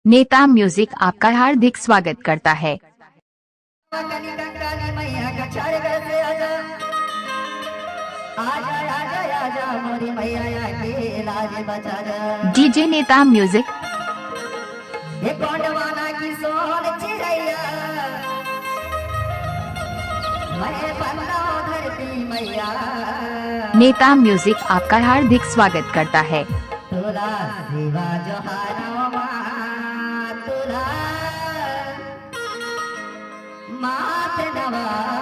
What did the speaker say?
नेता म्यूजिक आपका हार्दिक स्वागत करता है। डीजे नेता म्यूजिक। नेता म्यूजिक आपका हार्दिक स्वागत करता है। तुला शिवा जोहारा तुला मात नवा